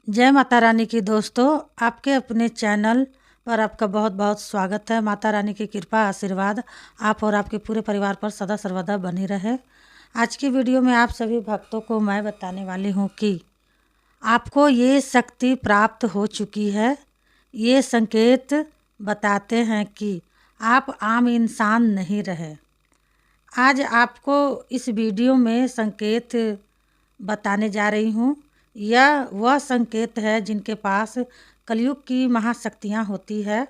जय माता रानी की दोस्तों, आपके अपने चैनल पर आपका बहुत बहुत स्वागत है। माता रानी की कृपा आशीर्वाद आप और आपके पूरे परिवार पर सदा सर्वदा बनी रहे। आज की वीडियो में आप सभी भक्तों को मैं बताने वाली हूँ कि आपको ये शक्ति प्राप्त हो चुकी है। ये संकेत बताते हैं कि आप आम इंसान नहीं रहे। आज आपको इस वीडियो में संकेत बताने जा रही हूँ। यह वह संकेत है जिनके पास कलयुग की महाशक्तियाँ होती है।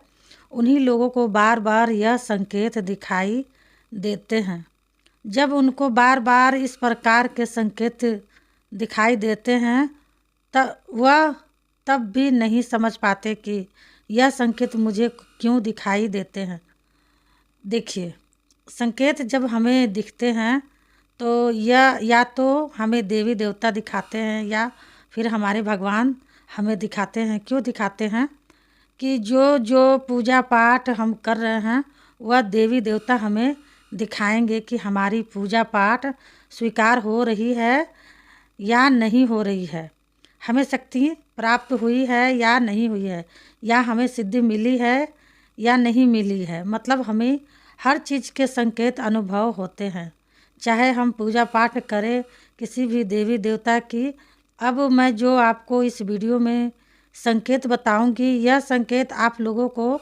उन्हीं लोगों को बार बार यह संकेत दिखाई देते हैं। जब उनको बार बार इस प्रकार के संकेत दिखाई देते हैं तब भी नहीं समझ पाते कि यह संकेत मुझे क्यों दिखाई देते हैं। देखिए, संकेत जब हमें दिखते हैं तो या तो हमें देवी देवता दिखाते हैं या फिर हमारे भगवान हमें दिखाते हैं। क्यों दिखाते हैं कि जो जो पूजा पाठ हम कर रहे हैं वह देवी देवता हमें दिखाएंगे कि हमारी पूजा पाठ स्वीकार हो रही है या नहीं हो रही है, हमें शक्ति प्राप्त हुई है या नहीं हुई है, या हमें सिद्धि मिली है या नहीं मिली है। मतलब हमें हर चीज़ के संकेत अनुभव होते हैं, चाहे हम पूजा पाठ करें किसी भी देवी देवता की। अब मैं जो आपको इस वीडियो में संकेत बताऊंगी, यह संकेत आप लोगों को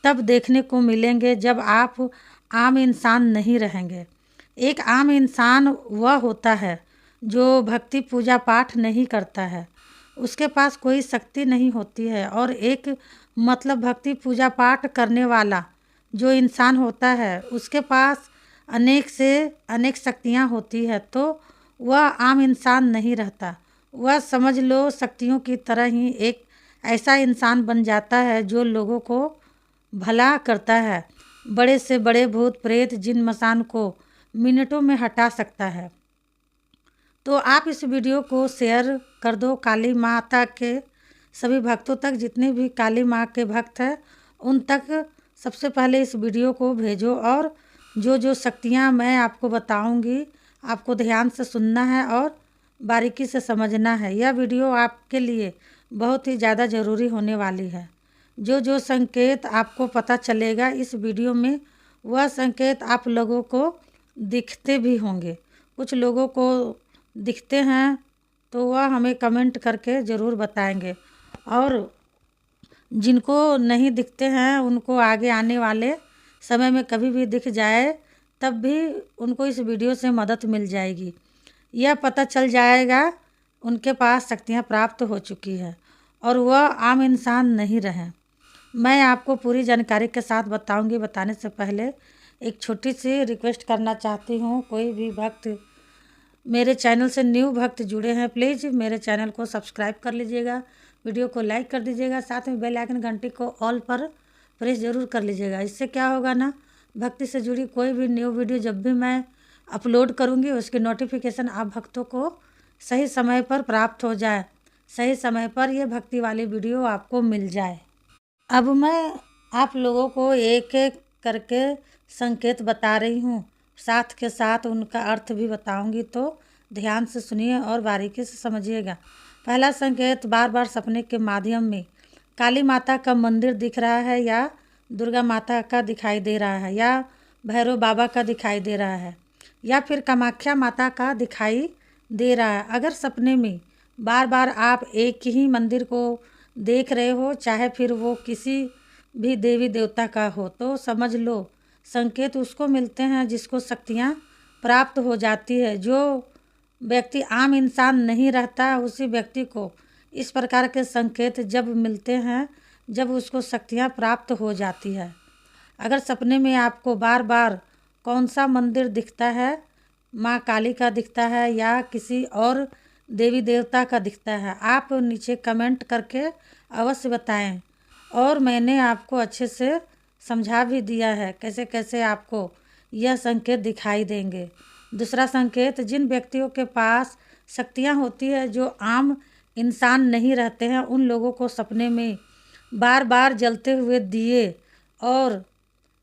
तब देखने को मिलेंगे जब आप आम इंसान नहीं रहेंगे। एक आम इंसान वह होता है जो भक्ति पूजा पाठ नहीं करता है, उसके पास कोई शक्ति नहीं होती है। और एक मतलब भक्ति पूजा पाठ करने वाला जो इंसान होता है उसके पास अनेक से अनेक शक्तियाँ होती है, तो वह आम इंसान नहीं रहता। वह समझ लो शक्तियों की तरह ही एक ऐसा इंसान बन जाता है जो लोगों को भला करता है। बड़े से बड़े भूत प्रेत जिन मसान को मिनटों में हटा सकता है। तो आप इस वीडियो को शेयर कर दो काली माता के सभी भक्तों तक। जितने भी काली माँ के भक्त हैं उन तक सबसे पहले इस वीडियो को भेजो। और जो जो शक्तियाँ मैं आपको बताऊंगी आपको ध्यान से सुनना है और बारीकी से समझना है। यह वीडियो आपके लिए बहुत ही ज़्यादा ज़रूरी होने वाली है। जो जो संकेत आपको पता चलेगा इस वीडियो में, वह संकेत आप लोगों को दिखते भी होंगे। कुछ लोगों को दिखते हैं तो वह हमें कमेंट करके ज़रूर बताएंगे, और जिनको नहीं दिखते हैं उनको आगे आने वाले समय में कभी भी दिख जाए तब भी उनको इस वीडियो से मदद मिल जाएगी। यह पता चल जाएगा उनके पास शक्तियाँ प्राप्त हो चुकी है और वह आम इंसान नहीं रहे। मैं आपको पूरी जानकारी के साथ बताऊंगी। बताने से पहले एक छोटी सी रिक्वेस्ट करना चाहती हूँ। कोई भी भक्त मेरे चैनल से न्यू भक्त जुड़े हैं, प्लीज़ मेरे चैनल को सब्सक्राइब कर लीजिएगा, वीडियो को लाइक कर दीजिएगा, साथ में बेल आइकन घंटी को ऑल पर प्रेस ज़रूर कर लीजिएगा। इससे क्या होगा ना, भक्ति से जुड़ी कोई भी न्यू वीडियो जब भी मैं अपलोड करूँगी उसकी नोटिफिकेशन आप भक्तों को सही समय पर प्राप्त हो जाए, सही समय पर ये भक्ति वाली वीडियो आपको मिल जाए। अब मैं आप लोगों को एक एक करके संकेत बता रही हूँ, साथ के साथ उनका अर्थ भी बताऊंगी, तो ध्यान से सुनिए और बारीकी से समझिएगा। पहला संकेत, बार बार सपने के माध्यम में काली माता का मंदिर दिख रहा है या दुर्गा माता का दिखाई दे रहा है या भैरव बाबा का दिखाई दे रहा है या फिर कामाख्या माता का दिखाई दे रहा है। अगर सपने में बार बार आप एक ही मंदिर को देख रहे हो, चाहे फिर वो किसी भी देवी देवता का हो, तो समझ लो संकेत उसको मिलते हैं जिसको शक्तियाँ प्राप्त हो जाती है। जो व्यक्ति आम इंसान नहीं रहता उसी व्यक्ति को इस प्रकार के संकेत जब मिलते हैं जब उसको शक्तियाँ प्राप्त हो जाती है। अगर सपने में आपको बार बार कौन सा मंदिर दिखता है, माँ काली का दिखता है या किसी और देवी देवता का दिखता है, आप नीचे कमेंट करके अवश्य बताएं। और मैंने आपको अच्छे से समझा भी दिया है कैसे कैसे आपको यह संकेत दिखाई देंगे। दूसरा संकेत, जिन व्यक्तियों के पास शक्तियाँ होती है जो आम इंसान नहीं रहते हैं, उन लोगों को सपने में बार बार जलते हुए दिए और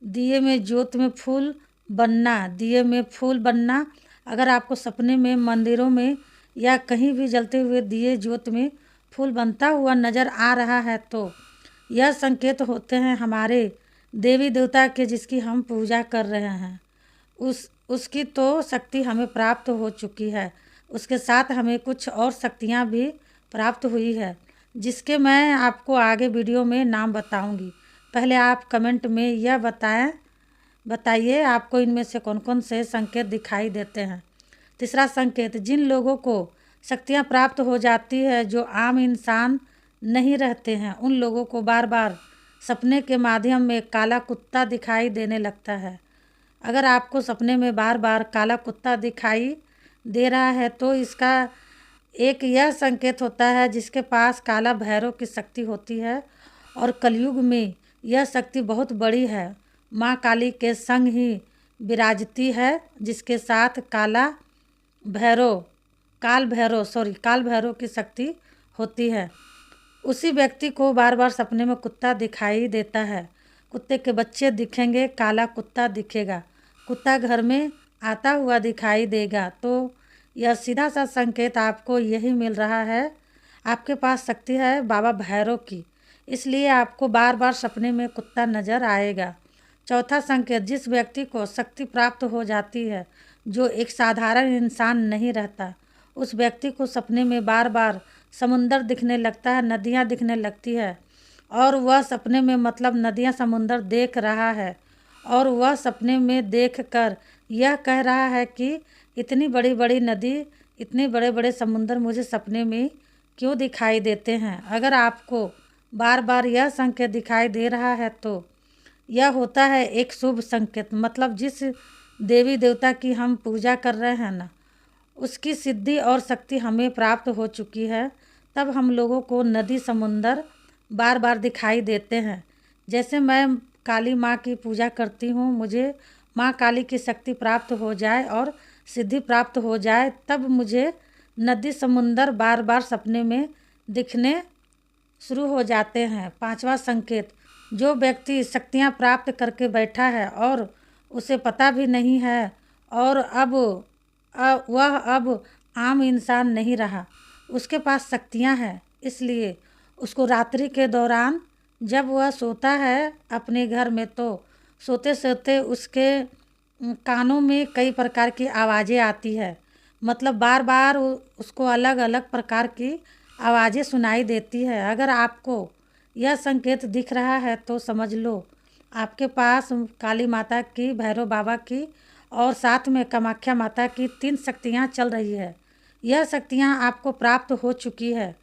दिए में जोत में फूल बनना, दिए में फूल बनना। अगर आपको सपने में मंदिरों में या कहीं भी जलते हुए दिए जोत में फूल बनता हुआ नज़र आ रहा है तो यह संकेत होते हैं हमारे देवी देवता के जिसकी हम पूजा कर रहे हैं। उसकी तो शक्ति हमें प्राप्त हो चुकी है, उसके साथ हमें कुछ और शक्तियाँ भी प्राप्त हुई है, जिसके मैं आपको आगे वीडियो में नाम बताऊंगी। पहले आप कमेंट में यह बताइए आपको इनमें से कौन कौन से संकेत दिखाई देते हैं। तीसरा संकेत, जिन लोगों को शक्तियाँ प्राप्त हो जाती है जो आम इंसान नहीं रहते हैं, उन लोगों को बार बार सपने के माध्यम में काला कुत्ता दिखाई देने लगता है। अगर आपको सपने में बार बार काला कुत्ता दिखाई दे रहा है तो इसका एक यह संकेत होता है जिसके पास काला भैरव की शक्ति होती है और कलयुग में यह शक्ति बहुत बड़ी है। माँ काली के संग ही विराजती है, जिसके साथ काल भैरव की शक्ति होती है। उसी व्यक्ति को बार बार सपने में कुत्ता दिखाई देता है। कुत्ते के बच्चे दिखेंगे, काला कुत्ता दिखेगा, कुत्ता घर में आता हुआ दिखाई देगा, तो यह सीधा सा संकेत आपको यही मिल रहा है आपके पास शक्ति है बाबा भैरव की, इसलिए आपको बार बार सपने में कुत्ता नज़र आएगा। चौथा संकेत, जिस व्यक्ति को शक्ति प्राप्त हो जाती है जो एक साधारण इंसान नहीं रहता, उस व्यक्ति को सपने में बार बार समुंदर दिखने लगता है, नदियाँ दिखने लगती है और वह सपने में मतलब नदियाँ समुंदर देख रहा है और वह सपने में देखकर यह कह रहा है कि इतनी बड़ी बड़ी नदी, इतने बड़े बड़े समुंदर मुझे सपने में क्यों दिखाई देते हैं। अगर आपको बार बार यह संकेत दिखाई दे रहा है तो यह होता है एक शुभ संकेत, मतलब जिस देवी देवता की हम पूजा कर रहे हैं ना, उसकी सिद्धि और शक्ति हमें प्राप्त हो चुकी है, तब हम लोगों को नदी समुंदर बार बार दिखाई देते हैं। जैसे मैं काली माँ की पूजा करती हूँ, मुझे माँ काली की शक्ति प्राप्त हो जाए और सिद्धि प्राप्त हो जाए, तब मुझे नदी समुंदर बार बार सपने में दिखने शुरू हो जाते हैं। पांचवा संकेत, जो व्यक्ति शक्तियाँ प्राप्त करके बैठा है और उसे पता भी नहीं है और वह अब आम इंसान नहीं रहा, उसके पास शक्तियाँ हैं, इसलिए उसको रात्रि के दौरान जब वह सोता है अपने घर में तो सोते सोते उसके कानों में कई प्रकार की आवाज़ें आती है, मतलब बार बार उसको अलग अलग प्रकार की आवाज़ें सुनाई देती है। अगर आपको यह संकेत दिख रहा है तो समझ लो आपके पास काली माता की, भैरव बाबा की और साथ में कामाख्या माता की 3 शक्तियाँ चल रही है। यह शक्तियाँ आपको प्राप्त हो चुकी है।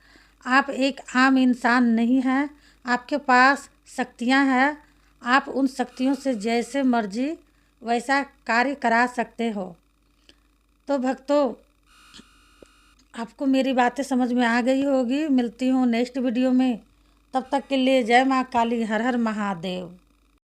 आप एक आम इंसान नहीं हैं, आपके पास शक्तियाँ हैं। आप उन शक्तियों से जैसे मर्जी वैसा कार्य करा सकते हो। तो भक्तों, आपको मेरी बातें समझ में आ गई होगी। मिलती हूँ नेक्स्ट वीडियो में, तब तक के लिए जय माँ काली, हर हर महादेव।